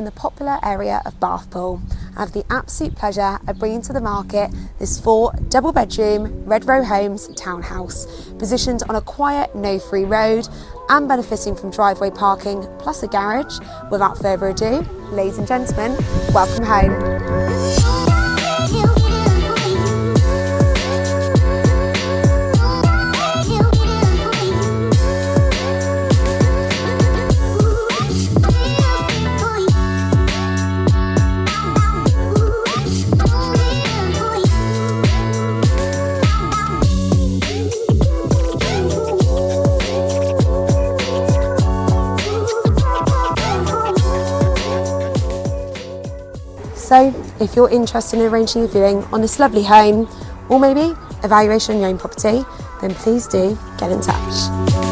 the popular area of Bathpool. I have the absolute pleasure of bringing to the market this 4 double-bedroom red row homes townhouse, positioned on a quiet, no-free road and benefiting from driveway parking plus a garage. Without further ado, ladies and gentlemen, welcome home. So, if you're interested in arranging a viewing on this lovely home, or maybe evaluation on your own property, then please do get in touch.